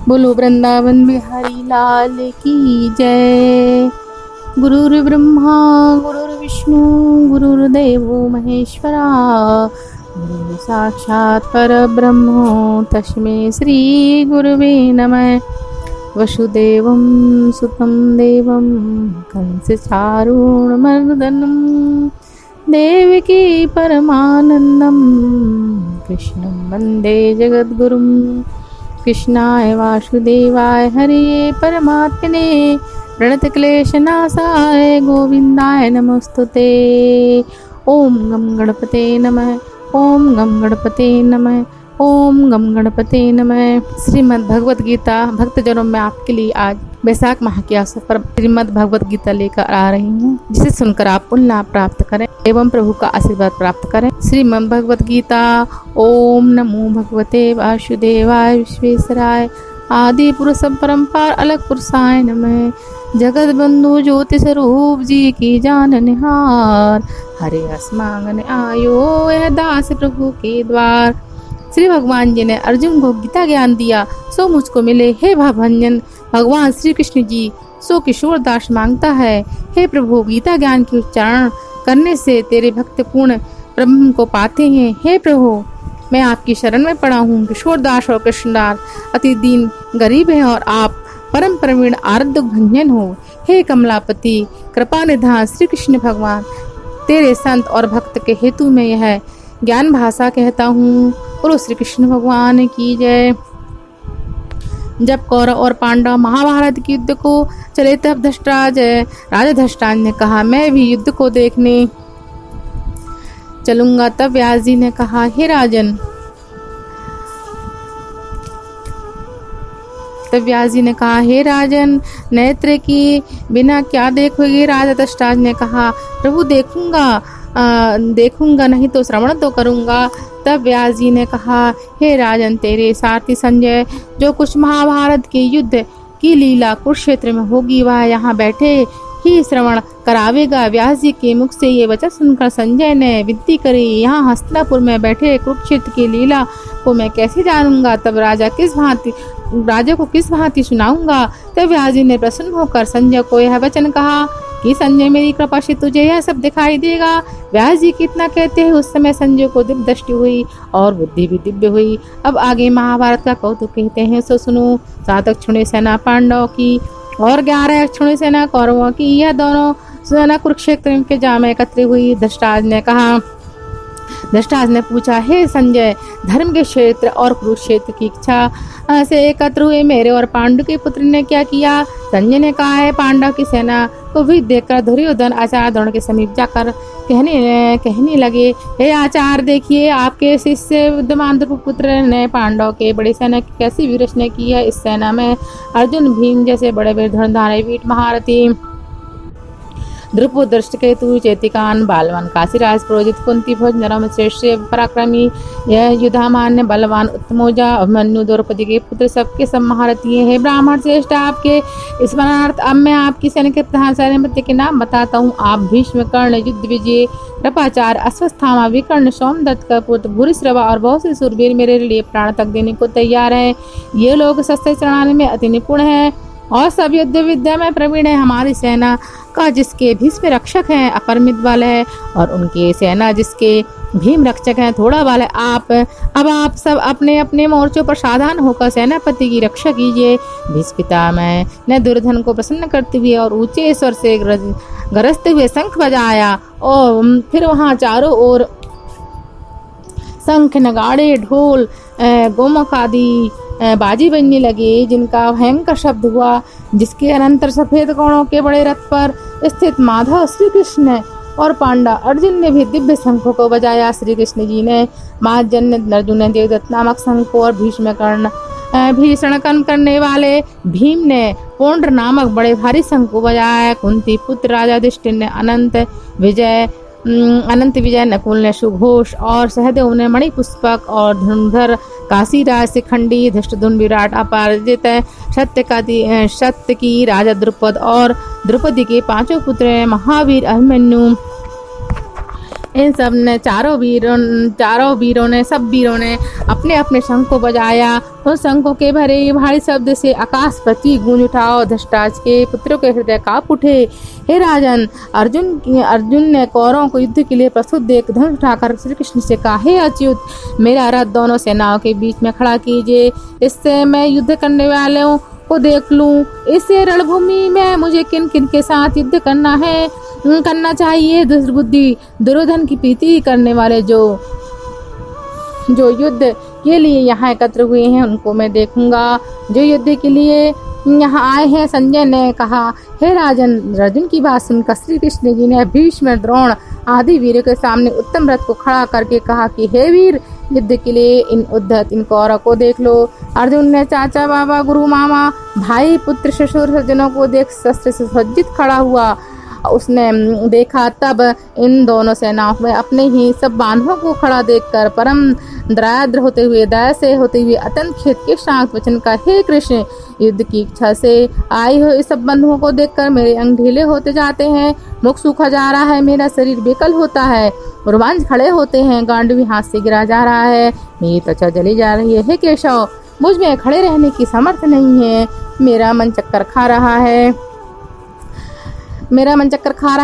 बोलो वृंदावन बिहारी लाल की जय। गुरुर् ब्रह्मा गुरुर्विष्णु गुरुर्देवो महेश्वरा, गुरु साक्षात् परब्रह्म तस्मै श्री गुरुवे नमः। वसुदेवं सुतं देवं कंसचारूणमर्दनं, देवकी परमानन्दं कृष्णं वन्दे जगद्गुरुं। कृष्णाय वासुदेवाय हरिये परमात्मने, प्रणतक्लेशनाशाय गोविन्दाय नमोस्तुते। ओम गम गणपते नमः, ओम गम गणपते नमः, ओम गम गणपते नमः। श्रीमद् भगवत गीता भक्तजनों में आपके लिए आज वैशाख माह के अवसर पर श्रीमद् भगवत गीता लेकर आ रही हूँ, जिसे सुनकर आप पुण्य लाभ प्राप्त करें एवं प्रभु का आशीर्वाद प्राप्त करें। श्रीमद् भगवत गीता। ओम नमो भगवते वासुदेवाय विश्वेश्वराय, आदि पुरुष परंपार अलग पुरुषाय नमः। जगत बंधु ज्योति स्वरूप जी की जान निहार, हरे अस्मांगन आयो यह दास प्रभु के द्वार। श्री भगवान जी ने अर्जुन को गीता ज्ञान दिया, सो मुझको मिले हे भवभंजन। भगवान श्री कृष्ण जी सो किशोर दास मांगता है, हे प्रभु गीता ज्ञान के उच्चारण करने से तेरे भक्त पूर्ण ब्रह्म को पाते हैं। हे प्रभु मैं आपकी शरण में पड़ा हूँ। किशोर दास और कृष्णदास अति दीन गरीब है और आप परम प्रवीण आराध्य भंजन हो। हे कमलापति कृपा निधान श्री कृष्ण भगवान, तेरे संत और भक्त के हेतु में यह ज्ञान भाषा कहता हूँ। बोलो श्री कृष्ण भगवान की जय। जब कौरव और पांडव महाभारत के युद्ध को चले तब धृतराज राजा धृतराज ने कहा, मैं भी युद्ध को देखने चलूंगा। तब व्यास जी ने कहा, हे राजन। तब व्यास जी ने कहा, हे राजन नेत्र की बिना क्या देखोगे। राजा धृतराज ने कहा, प्रभु देखूंगा नहीं तो श्रवण तो करूंगा। तब व्यास जी ने कहा, हे राजन तेरे सारथी संजय जो कुछ महाभारत के युद्ध की लीला कुरुक्षेत्र में होगी वह यहाँ बैठे ही श्रवण करावेगा। व्यास जी के मुख से ये वचन सुनकर संजय ने विनती करी, यहाँ हस्तिनापुर में बैठे कुरुक्षेत्र की लीला को मैं कैसे जानूंगा। तब राजा को किस भांति सुनाऊंगा। तब व्यास जी ने प्रसन्न होकर संजय को यह वचन कहा कि संजय मेरी कृपा से तुझे यह सब दिखाई देगा। व्यास जी कितना कहते हैं उस समय संजय को दिव्य दृष्टि हुई और बुद्धि भी दिव्य हुई। अब आगे महाभारत का कौतुक कहते हैं, सो सुनो। 7 अक्षुणी सेना पांडव की और 11 अक्षुणी सेना कौरवों की, यह दोनों सेना कुरुक्षेत्र के जा में एकत्र हुई। धृतराज ने पूछा, हे संजय धर्म के क्षेत्र और कुरुक्षेत्र की इच्छा से एकत्र हुए मेरे और पांडु के पुत्र ने क्या किया। संजय ने कहा, है पांडव की सेना को भी देखकर दुर्योधन आचार्य द्रोण के समीप जाकर कहने लगे, हे आचार्य देखिए आपके शिष्य विद्यमान द्रुपदपुत्र ने पांडव के बड़ी सेना की कैसी वीररचना की है। इस सेना में अर्जुन भीम जैसे बड़े वीर धनुर्धारी वीर महारथी द्रुपद दृष्टकेतु चेतिकान बालवान काशीराज प्रोजित कुंती भोज नरम श्रेष्ठ पराक्रमी यह युधामान्य बलवान उत्तमोजा अभिमन्यु द्रौपदी के पुत्र सबके सब महारथी है। ब्राह्मण श्रेष्ठ आपके स्मरणार्थ अब मैं आपकी सैनिक के प्रधान सेनापति के नाम बताता हूँ। आप भीष्म कर्ण युद्ध विजय कृपाचार्य अश्वत्थामा विकर्ण सोमदत्त का पुत्र भूरिश्रवा और बहुत से सूरवीर मेरे लिए प्राण तक देने को तैयार है। ये लोग शस्त्र चलाने में अति निपुण है और सब युद्ध विद्या में प्रवीण है। हमारी सेना का जिसके भीष्म रक्षक हैं अपरिमित बल है और उनकी सेना जिसके भीम रक्षक हैं थोड़ा बल है। अब आप सब अपने अपने मोर्चों पर सावधान होकर सेनापति की रक्षा कीजिए। भीष्म पितामह ने दुर्योधन को प्रसन्न करते हुए और ऊंचे स्वर से गरजते हुए शंख बजाया और फिर वहां चारों ओर शंख नगाड़े ढोल गोमुख आदि बाजी बजने लगे, जिनका भयंकर शब्द हुआ। जिसके अनंतर सफेद कोणों के बड़े रथ पर स्थित माधव श्री कृष्ण और पांडा अर्जुन ने भी दिव्य शंखों को बजाया। श्री कृष्ण जी ने महाजन अर्जुन ने देवदत्त नामक शंख और भीषण कर्म करने वाले भीम ने पौंड्र नामक बड़े भारी शंख को बजाया। कुंती पुत्र राजा युधिष्ठिर ने अनंत विजय नकुल ने सुघोष और सहदेव ने मणिपुष्पक और धनुर्धर काशीराज शिखंडी धृष्टद्युम्न विराट अपराजित सत्य की राजा द्रुपद और द्रौपदी के 5 पुत्र महावीर अभिमन्यु इन सब ने चारों वीरों ने सब वीरों ने अपने अपने शंख को बजाया। उन शंखों के भरे भारी शब्द से आकाश प्रति गूंज उठा और धृतराष्ट्र के पुत्रों के हृदय कांप उठे। हे राजन, अर्जुन ने कौरवों को युद्ध के लिए प्रस्तुत देख धनुष उठाकर श्री कृष्ण से कहा, हे अच्युत, मेरा रथ दोनों सेनाओं के बीच में खड़ा कीजिए, इससे मैं युद्ध करने वालों को देख लूं। इसे रणभूमि में मुझे किन किन के साथ युद्ध करना चाहिए। दुर्बुद्धि दुर्योधन की प्रीति करने वाले जो युद्ध के लिए यहाँ एकत्र हुए हैं उनको मैं देखूंगा। जो युद्ध के लिए यहाँ आए हैं, संजय ने कहा। हे राजन, अर्जुन की बात सुनकर श्री कृष्ण जी ने भीष्म, द्रोण आदि वीरों के सामने उत्तम रथ को खड़ा करके कहा कि हे वीर, युद्ध के लिए इन कौरव को देख लो। अर्जुन ने चाचा, बाबा, गुरु, मामा, भाई, पुत्र, ससुर, सज्जनों को देख शस्त्र से सज्जित खड़ा हुआ। उसने देखा तब इन दोनों सेनाओं में अपने ही सब बांधवों को खड़ा देखकर परम दयाद्र होते हुए अत्यंत खेद के शांत वचन का, हे कृष्ण, युद्ध की इच्छा से आई हो इस सब बंधुओं को देखकर मेरे अंग ढीले होते जाते हैं, मुख सूखा जा रहा है, मेरा शरीर बेकल होता है, रोमांच खड़े होते हैं, गांडवी हाथ से गिरा जा रहा है, मेरी त्वचा जली जा रही है। हे केशव, मुझ में खड़े रहने की समर्थ नहीं है, मेरा मन चक्कर खा रहा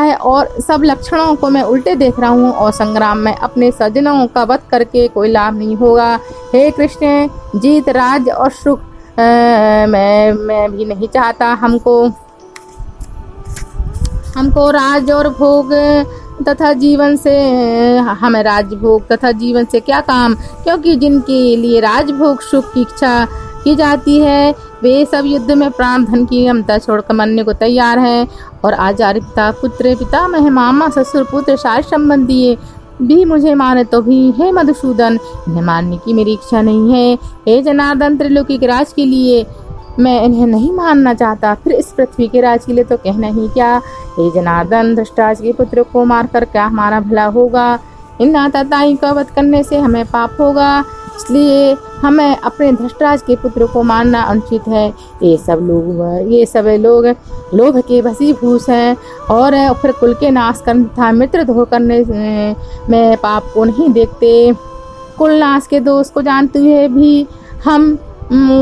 है और सब लक्षणों को मैं उल्टे देख रहा हूँ और संग्राम में अपने सज्जनों का वध करके कोई लाभ नहीं होगा। हे कृष्ण, जीत, राज्य और सुख मैं भी नहीं चाहता। हमको राज और भोग तथा जीवन से हमें राजभोग तथा जीवन से क्या काम, क्योंकि जिनके लिए राजभोग सुख की इच्छा की जाती है वे सब युद्ध में प्राण धन की ममता छोड़कर मरने को तैयार हैं। और आचार्य, पिता, पुत्र, पितामह, मामा, ससुर, पुत्र, सारे संबंधी भी मुझे माने तो भी हे मधुसूदन, इन्हें मानने की मेरी इच्छा नहीं है। हे जनार्दन, त्रिलोकी राज के लिए मैं इन्हें नहीं मानना चाहता, फिर इस पृथ्वी के राज के लिए तो कहना ही क्या। हे जनार्दन, धृतराष्ट्र के पुत्र को मारकर क्या हमारा भला होगा। इन आतताइयों का वध करने से हमें पाप होगा, इसलिए हमें अपने धृतराष्ट्र के पुत्र को मारना अनुचित है। ये सब लोग लोभ के वशीभूत हैं और फिर कुल के नाश करने तथा मित्र द्रोह करने में पाप को नहीं देखते। कुल नाश के दोष को जानते हुए भी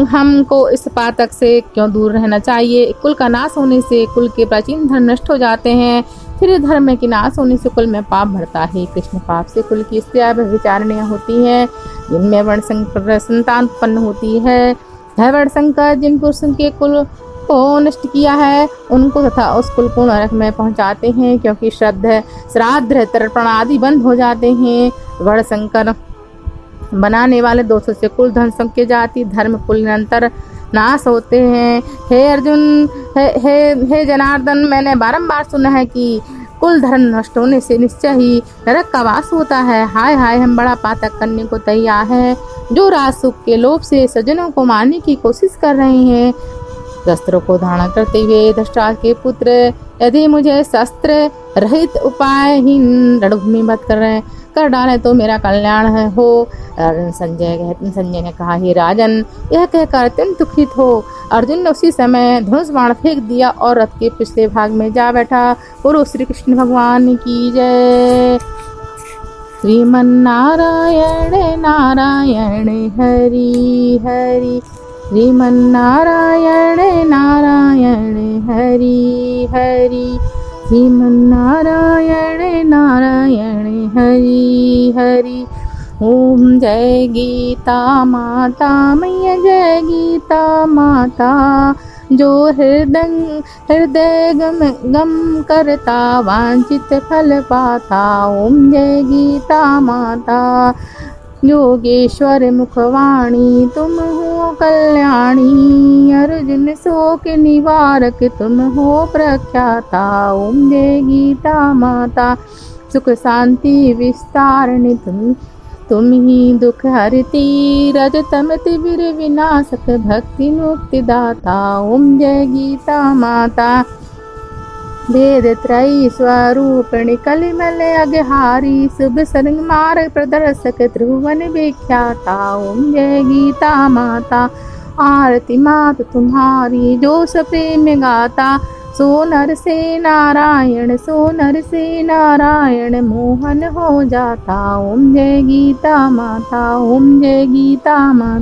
हमको इस पातक से क्यों दूर रहना चाहिए। कुल का नाश होने से कुल के प्राचीन धर्म नष्ट हो जाते हैं, फिर धर्म के नाश होने से कुल में पाप बढ़ता है। कृष्ण, पाप से कुल की स्त्रियां व्यभिचारिणियां होती हैं, जिनमें वर्णशंकर संतान उत्पन्न होती है। वर्णशंकर जिन पुरुषों के कुल को नष्ट किया है उनको तथा उस कुल को नरक में पहुंचाते हैं, क्योंकि श्राद्ध, तर्पण आदि बंद हो जाते हैं। वर्णशंकर बनाने वाले दोषों से कुल ध्वंस के जाति धर्म कुल निरंतर नाश होते हैं। हे अर्जुन, हे जनार्दन, मैंने बारंबार सुना है कि कुल धर्म नष्ट होने से निश्चय ही नरक का वास होता है। हाय हाय, हम बड़ा पातक करने को तैयार हैं, जो राज सुख के लोभ से सज्जनों को मारने की कोशिश कर रहे हैं। शस्त्रों को धारण करते हुए धृतराष्ट्र के पुत्र, यदि मुझे शस्त्र रहित उपायहीन रणभूमि वध कर डाले तो मेरा कल्याण हो। संजय ने कहा, हे राजन, यह कहकर अत्यंत दुखित हो अर्जुन ने उसी समय धनुष बाण फेंक दिया और रथ के पिछले भाग में जा बैठा। बोलो श्री कृष्ण भगवान की जय। श्रीमन्नारायण नारायण हरि हरि, श्रीमन्नारायण नारायण हरि हरि, श्रीमन्नारायण नारायण हरि हरि। ओम जय गीता माता मैया, जय गीता माता, जो हृदय गम करता वांछित फल पाता। ओम जय गीता माता, योगेश्वर मुखवाणी तुम हो कल्याणी, अर्जुन शोक निवारक तुम हो प्रख्याता। ओम जय गीता माता, सुख शांति विस्तारिणी तुम ही दुख हरती, रजतम तिमिर विनाशक भक्ति मुक्ति दाता। ओम जय गीता माता, वेद त्रयी स्वरूपिणी कलिमल अगहारी, शुभ संग मार्ग प्रदर्शक त्रिभुवन विख्याता। ओम जय गीता माता, आरती मात तुम्हारी जो प्रेम गाता, सो नर से नारायण मोहन हो जाता। ओम जय गीता माता, ओम जय गीता माता।